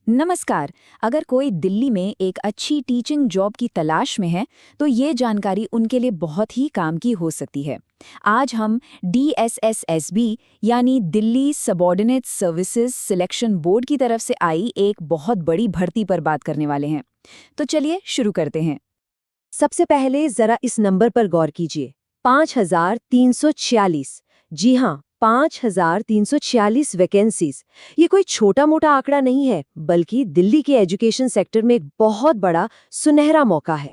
नमस्कार। अगर कोई दिल्ली में एक अच्छी टीचिंग जॉब की तलाश में है, तो ये जानकारी उनके लिए बहुत ही काम की हो सकती है। आज हम DSSSB यानी Delhi subordinate services selection board की तरफ से आई एक बहुत बड़ी भर्ती पर बात करने वाले हैं। तो चलिए शुरू करते हैं। सबसे पहले जरा इस नंबर पर गौर कीजिए, 5346। जी हाँ, 5346 वैकेंसीज। ये कोई छोटा मोटा आंकड़ा नहीं है, बल्कि दिल्ली के एजुकेशन सेक्टर में एक बहुत बड़ा सुनहरा मौका है।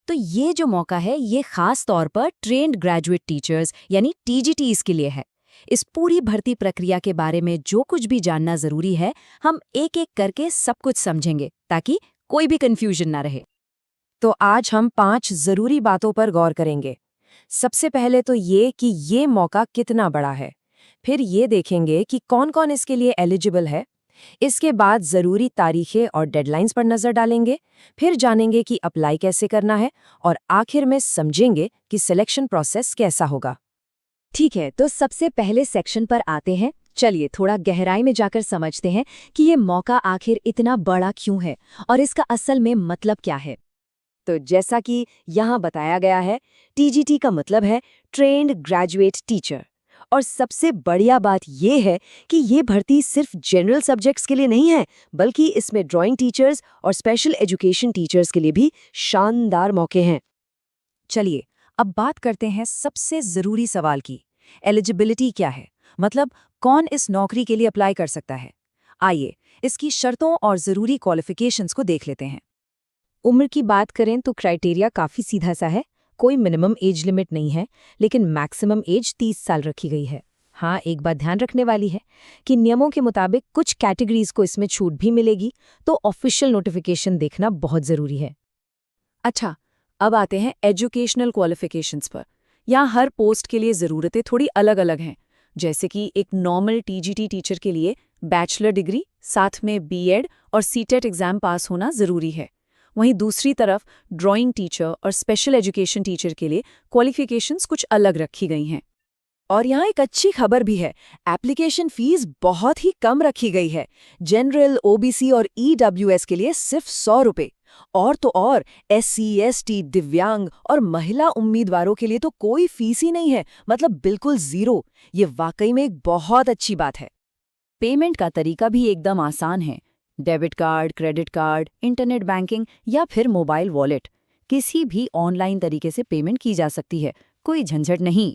तो ये जो मौका है, ये खास तौर पर ट्रेन्ड ग्रेजुएट टीचर्स यानी TGTs के लिए है। इस पूरी भर्ती प्रक्रिया के बारे में जो कुछ भी जानना जरूरी है, हम एक एक करके सब कुछ समझेंगे ताकि कोई भी कंफ्यूजन ना रहे। तो आज हम 5 जरूरी बातों पर गौर करेंगे। सबसे पहले तो ये कि ये मौका कितना बड़ा है। फिर ये देखेंगे कि कौन-कौन इसके लिए एलिजिबल है। इसके बाद जरूरी तारीखें और डेडलाइंस पर नजर डालेंगे। फिर जानेंगे कि अप्लाई कैसे करना है और आखिर में समझेंगे कि सिलेक्शन प्रोसेस कैसा होगा। ठीक है, तो सबसे पहले सेक्शन पर आते हैं। चलिए थोड़ा गहराई में जाकर समझते हैं कि ये मौका आखिर इतना बड़ा क्यों है और इसका असल में मतलब क्या है। तो जैसा कि यहाँ बताया गया है, TGT का मतलब है ट्रेन्ड ग्रेजुएट टीचर। और सबसे बढ़िया बात यह है कि ये भर्ती सिर्फ जनरल सब्जेक्ट्स के लिए नहीं है, बल्कि इसमें ड्राइंग टीचर्स और स्पेशल एजुकेशन टीचर्स के लिए भी शानदार मौके हैं। चलिए अब बात करते हैं सबसे जरूरी सवाल की। एलिजिबिलिटी क्या है, मतलब कौन इस नौकरी के लिए अप्लाई कर सकता है। आइए इसकी शर्तों और जरूरी क्वालिफिकेशंस को देख लेते हैं। उम्र की बात करें तो क्राइटेरिया काफ़ी सीधा सा है। कोई मिनिमम एज लिमिट नहीं है, लेकिन मैक्सिमम एज 30 साल रखी गई है। हाँ, एक बात ध्यान रखने वाली है कि नियमों के मुताबिक कुछ कैटेगरीज को इसमें छूट भी मिलेगी, तो ऑफिशियल नोटिफिकेशन देखना बहुत ज़रूरी है। अच्छा, अब आते हैं एजुकेशनल क्वालिफिकेशंस पर। यहाँ हर पोस्ट के लिए ज़रूरतें थोड़ी अलग अलग हैं। जैसे कि एक नॉर्मल TGT टीचर के लिए बैचलर डिग्री, साथ में B.Ed और CTET एग्ज़ाम पास होना ज़रूरी है। वहीं दूसरी तरफ ड्राइंग टीचर और स्पेशल एजुकेशन टीचर के लिए क्वालिफिकेशंस कुछ अलग रखी गई हैं। और यहाँ एक अच्छी खबर भी है, एप्लीकेशन फीस बहुत ही कम रखी गई है। जनरल, OBC और EWS के लिए सिर्फ 100 रुपये। और तो और SC, ST, दिव्यांग और महिला उम्मीदवारों के लिए तो कोई फीस ही नहीं है, मतलब बिल्कुल जीरो। ये वाकई में एक बहुत अच्छी बात है। पेमेंट का तरीका भी एकदम आसान है। Debit card, credit card, internet banking या फिर मोबाइल वॉलेट, किसी भी ऑनलाइन तरीके से पेमेंट की जा सकती है, कोई झंझट नहीं।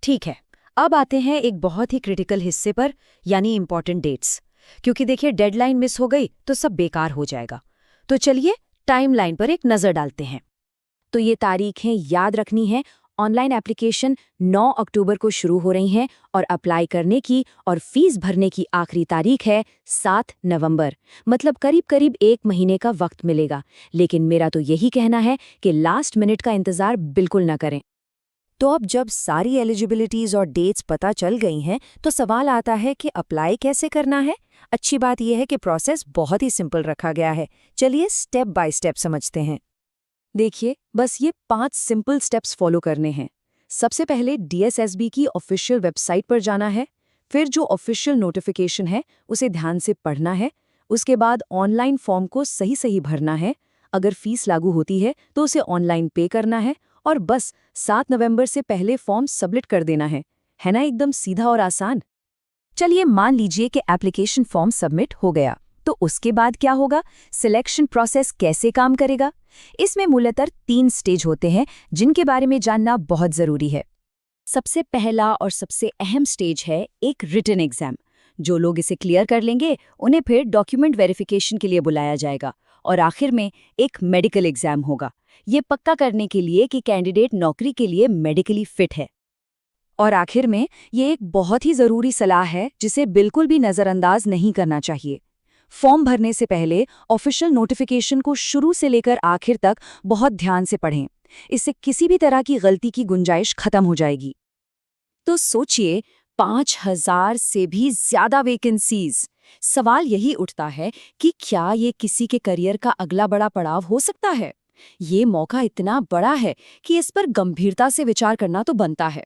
ठीक है, अब आते हैं एक बहुत ही क्रिटिकल हिस्से पर, यानी इंपॉर्टेंट डेट्स। क्योंकि देखिए, डेडलाइन मिस हो गई तो सब बेकार हो जाएगा। तो चलिए टाइमलाइन पर एक नज़र डालते हैं। तो ये तारीखें याद रखनी है। ऑनलाइन एप्लीकेशन 9 अक्टूबर को शुरू हो रही हैं और अप्लाई करने की और फीस भरने की आखिरी तारीख है 7 नवंबर। मतलब करीब करीब 1 महीने का वक्त मिलेगा। लेकिन मेरा तो यही कहना है कि लास्ट मिनट का इंतज़ार बिल्कुल ना करें। तो अब जब सारी एलिजिबिलिटीज और डेट्स पता चल गई हैं, तो सवाल आता है कि अप्लाई कैसे करना है। अच्छी बात यह है कि प्रोसेस बहुत ही सिंपल रखा गया है। चलिए स्टेप बाय स्टेप समझते हैं। देखिए, बस ये 5 सिंपल स्टेप्स फॉलो करने हैं। सबसे पहले DSSB की ऑफिशियल वेबसाइट पर जाना है। फिर जो ऑफिशियल नोटिफिकेशन है उसे ध्यान से पढ़ना है। उसके बाद ऑनलाइन फॉर्म को सही सही भरना है। अगर फीस लागू होती है तो उसे ऑनलाइन पे करना है और बस 7 नवंबर से पहले फॉर्म सबमिट कर देना है। है ना एकदम सीधा और आसान। चलिए मान लीजिए कि एप्लीकेशन फॉर्म सबमिट हो गया, तो उसके बाद क्या होगा, सिलेक्शन प्रोसेस कैसे काम करेगा। इसमें मूलतः 3 स्टेज होते हैं जिनके बारे में जानना बहुत जरूरी है। सबसे पहला और सबसे अहम स्टेज है एक रिटन एग्जाम। जो लोग इसे क्लियर कर लेंगे उन्हें फिर डॉक्यूमेंट वेरिफिकेशन के लिए बुलाया जाएगा और आखिर में एक मेडिकल एग्जाम होगा, ये पक्का करने के लिए कि कैंडिडेट नौकरी के लिए मेडिकली फिट है। और आखिर में ये एक बहुत ही ज़रूरी सलाह है जिसे बिल्कुल भी नज़रअंदाज नहीं करना चाहिए। फॉर्म भरने से पहले ऑफिशियल नोटिफिकेशन को शुरू से लेकर आखिर तक बहुत ध्यान से पढ़ें। इससे किसी भी तरह की गलती की गुंजाइश खत्म हो जाएगी। तो सोचिए, 5000 से भी ज्यादा वैकेंसीज। सवाल यही उठता है कि क्या ये किसी के करियर का अगला बड़ा पड़ाव हो सकता है। ये मौका इतना बड़ा है कि इस पर गंभीरता से विचार करना तो बनता है।